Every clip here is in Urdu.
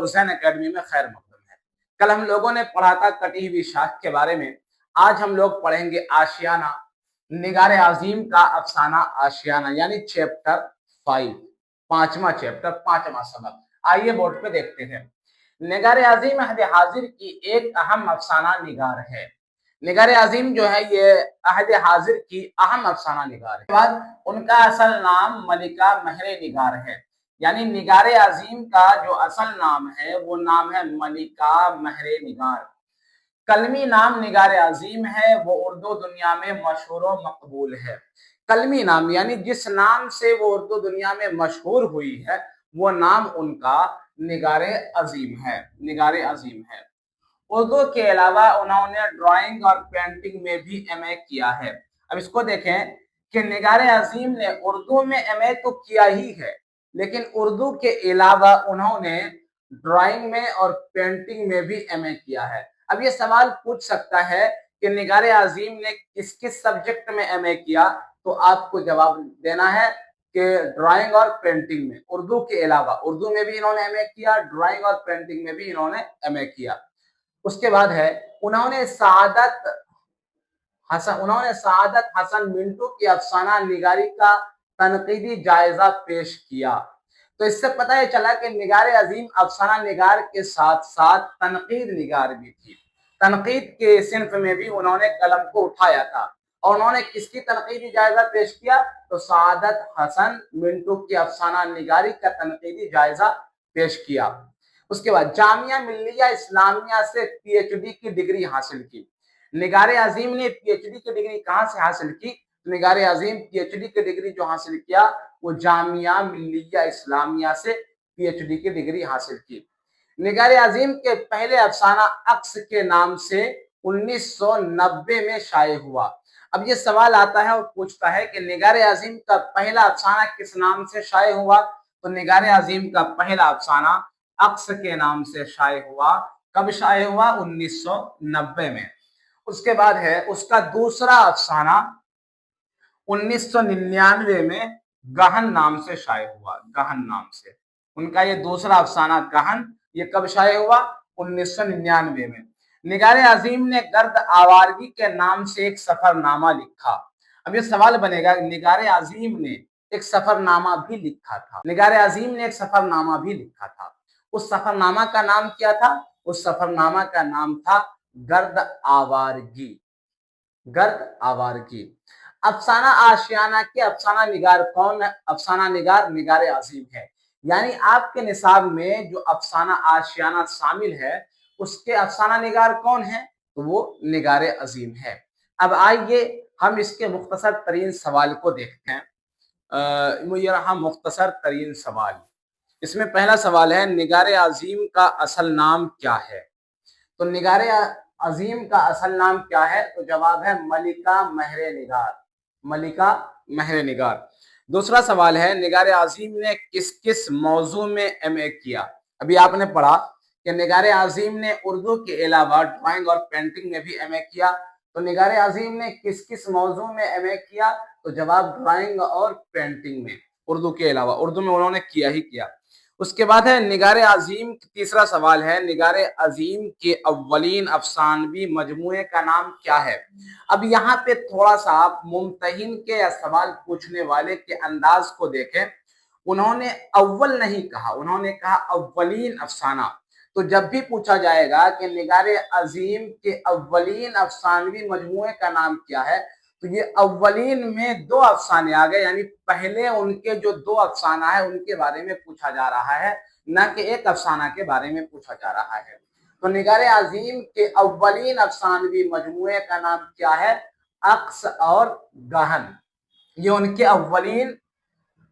اور زین اکیڈمی میں خیر مقدم ہے۔ کل ہم لوگوں نے پڑھا تھا کٹی ہوئی شاخ کے بارے میں، آج ہم لوگ پڑھیں گے آشیانہ، نگار عظیم کا افسانہ آشیانہ، یعنی چیپٹر 5، پانچواں چیپٹر، پانچواں سبق۔ آئیے بورڈ پہ دیکھتے ہیں۔ نگار عظیم عہد حاضر کی ایک اہم افسانہ نگار ہے۔ نگار عظیم جو ہے یہ عہد حاضر کی اہم افسانہ نگار ہے۔ بعد ان کا اصل نام ملکہ مہر نگار ہے، یعنی نگار عظیم کا جو اصل نام ہے وہ نام ہے ملکہ مہر نگار۔ کلمی نام نگار عظیم ہے، وہ اردو دنیا میں مشہور و مقبول ہے۔ کلمی نام یعنی جس نام سے وہ اردو دنیا میں مشہور ہوئی ہے وہ نام ان کا نگار عظیم ہے، نگار عظیم ہے۔ اردو کے علاوہ انہوں نے ڈرائنگ اور پینٹنگ میں بھی ایم اے کیا ہے۔ اب اس کو دیکھیں کہ نگار عظیم نے اردو میں ایم اے تو کیا ہی ہے، لیکن اردو کے علاوہ انہوں نے ڈرائنگ میں اور پینٹنگ میں بھی ایم اے کیا ہے۔ اب یہ سوال پوچھ سکتا ہے کہ نگار عظیم نے کس کس سبجیکٹ میں ایم اے کیا، تو آپ کو جواب دینا ہے کہ ڈرائنگ اور پینٹنگ میں، اردو کے علاوہ اردو میں بھی انہوں نے ایم اے کیا، ڈرائنگ اور پینٹنگ میں بھی انہوں نے ایم اے کیا۔ اس کے بعد ہے انہوں نے سعادت حسن منٹو کی افسانہ نگاری کا تنقیدی جائزہ پیش کیا۔ تو اس سے پتہ یہ چلا کہ نگار عظیم افسانہ نگار کے ساتھ ساتھ تنقید نگار بھی تھی۔ تنقید کے صنف میں بھی انہوں نے قلم کو اٹھایا تھا، اور انہوں نے کس کی تنقیدی جائزہ پیش کیا؟ تو سعادت حسن منٹو کی افسانہ نگاری کا تنقیدی جائزہ پیش کیا۔ اس کے بعد جامعہ ملیہ اسلامیہ سے پی ایچ ڈی کی ڈگری حاصل کی۔ نگار عظیم نے پی ایچ ڈی کی ڈگری کہاں سے حاصل کی؟ نگار عظیم پی ایچ ڈی کی ڈگری جو حاصل کیا وہ جامعہ ملیہ اسلامیہ سے پی ایچ ڈی کی ڈگری حاصل کی۔ نگار عظیم کے پہلے افسانہ عکس کے نام سے 1990 میں شائع ہوا۔ اب یہ سوال آتا ہے اور پوچھتا ہے کہ نگار عظیم کا پہلا افسانہ کس نام سے شائع ہوا؟ تو نگار عظیم کا پہلا افسانہ عکس کے نام سے شائع ہوا۔ کب شائع ہوا؟ 1990 میں۔ اس کے بعد ہے اس کا دوسرا افسانہ 1999 میں گہن نام سے شائع ہوا، گہن نام سے۔ ان کا یہ دوسرا افسانہ گہن، یہ کب شائع ہوا؟ 1999 میں۔ نگار عظیم نے گرد آوارگی کے نام سے ایک سفر نامہ لکھا۔ اب یہ سوال بنے گا، نگار عظیم نے ایک سفر نامہ بھی لکھا تھا، نگار عظیم نے ایک سفر نامہ بھی لکھا تھا، اس سفر نامہ کا نام کیا تھا؟ اس سفر نامہ کا نام تھا گرد آوارگی، گرد آوارگی۔ افسانہ آشیانہ کے افسانہ نگار کون ہے؟ افسانہ نگار نگار عظیم ہے، یعنی آپ کے نصاب میں جو افسانہ آشیانہ شامل ہے اس کے افسانہ نگار کون ہیں؟ تو وہ نگار عظیم ہے۔ اب آئیے ہم اس کے مختصر ترین سوال کو دیکھتے ہیں۔ یہ رہا مختصر ترین سوال۔ اس میں پہلا سوال ہے نگار عظیم کا اصل نام کیا ہے؟ تو نگار عظیم کا اصل نام کیا ہے؟ تو جواب ہے ملکہ مہر نگار، ملکہ مہر نگار۔ دوسرا سوال ہے نگار عظیم نے کس کس موضوع میں ایم اے کیا؟ ابھی آپ نے پڑھا کہ نگار عظیم نے اردو کے علاوہ ڈرائنگ اور پینٹنگ میں بھی ایم اے کیا۔ تو نگار عظیم نے کس کس موضوع میں ایم اے کیا؟ تو جواب ڈرائنگ اور پینٹنگ میں، اردو کے علاوہ، اردو میں انہوں نے کیا ہی کیا۔ اس کے بعد ہے نگار عظیم، تیسرا سوال ہے نگار عظیم کے اولین افسانوی مجموعے کا نام کیا ہے؟ اب یہاں پہ تھوڑا سا آپ ممتحن کے یا سوال پوچھنے والے کے انداز کو دیکھیں، انہوں نے اول نہیں کہا، انہوں نے کہا اولین افسانہ۔ تو جب بھی پوچھا جائے گا کہ نگار عظیم کے اولین افسانوی مجموعے کا نام کیا ہے، تو یہ اولین میں دو افسانے آ گئے، یعنی پہلے ان کے جو دو افسانہ ہیں ان کے بارے میں پوچھا جا رہا ہے، نہ کہ ایک افسانہ کے بارے میں پوچھا جا رہا ہے۔ تو نگار عظیم کے اولین افسانوی مجموعے کا نام کیا ہے؟ عکس اور گہن، یہ ان کے اولین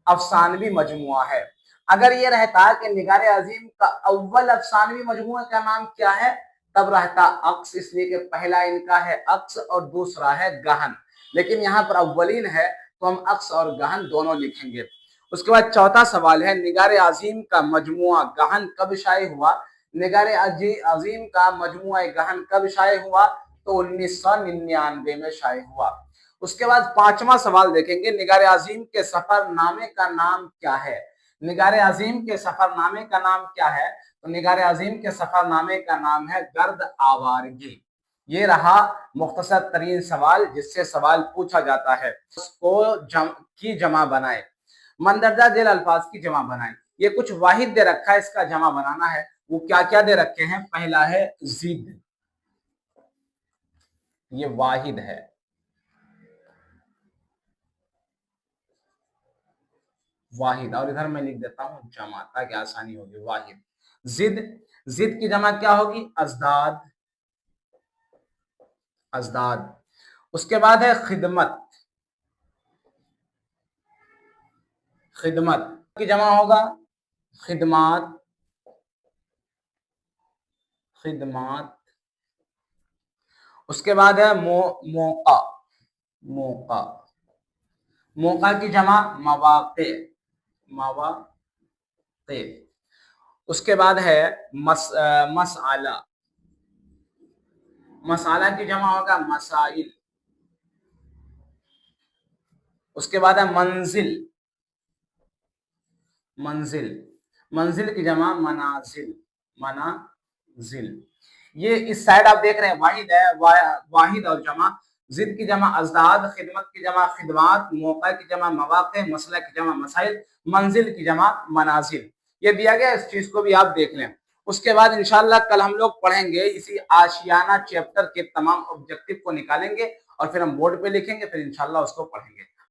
افسانوی مجموعہ ہے۔ اگر یہ رہتا کہ نگار عظیم کا اول افسانوی مجموعے کا نام کیا ہے، تب رہتا عکس، اس لیے کہ پہلا ان کا ہے عکس اور دوسرا ہے گہن، لیکن یہاں پر اولین ہے تو ہم عکس اور گہن دونوں لکھیں گے۔ اس کے بعد چوتھا سوال ہے نگار عظیم کا مجموعہ گہن کب شائع ہوا؟ نگار عظیم کا مجموعہ گہن کب شائع ہوا؟ تو 1999 میں شائع ہوا۔ اس کے بعد پانچواں سوال دیکھیں گے نگار عظیم کے سفر نامے کا نام کیا ہے؟ نگار عظیم کے سفر نامے کا نام کیا ہے؟ تو نگار عظیم کے سفر نامے کا نام ہے گرد آوارگی۔ یہ رہا مختصر ترین سوال جس سے سوال پوچھا جاتا ہے، اس کو کی جمع بنائے، مندرجہ ذیل الفاظ کی جمع بنائے۔ یہ کچھ واحد دے رکھا ہے، اس کا جمع بنانا ہے۔ وہ کیا کیا دے رکھے ہیں؟ پہلا ہے زد، یہ واحد ہے، واحد، اور ادھر میں لکھ دیتا ہوں جمع تاکہ آسانی ہوگی۔ واحد زد، زد کی جمع کیا ہوگی؟ ازداد، ازداد۔ اس کے بعد ہے خدمت، خدمت کی جمع ہوگا خدمات، خدمات۔ اس کے بعد ہے موقع، موقع، موقع کی جمع مواقع، مواقع۔ اس کے بعد ہے مسئلہ، مسئلہ کی جمع ہوگا مسائل۔ اس کے بعد ہے منزل، منزل، منزل کی جمع منازل، منازل۔ یہ اس سائڈ آپ دیکھ رہے ہیں واحد ہے، واحد اور جمع۔ زد کی جمع ازداد، خدمت کی جمع خدمات، موقع کی جمع مواقع، مسئلہ کی جمع مسائل، منزل کی جمع منازل۔ یہ دیا گیا، اس چیز کو بھی آپ دیکھ لیں۔ اس کے بعد انشاءاللہ کل ہم لوگ پڑھیں گے اسی آشیانہ چیپٹر کے تمام آبجیکٹو کو نکالیں گے اور پھر ہم بورڈ پہ لکھیں گے، پھر انشاءاللہ اس کو پڑھیں گے۔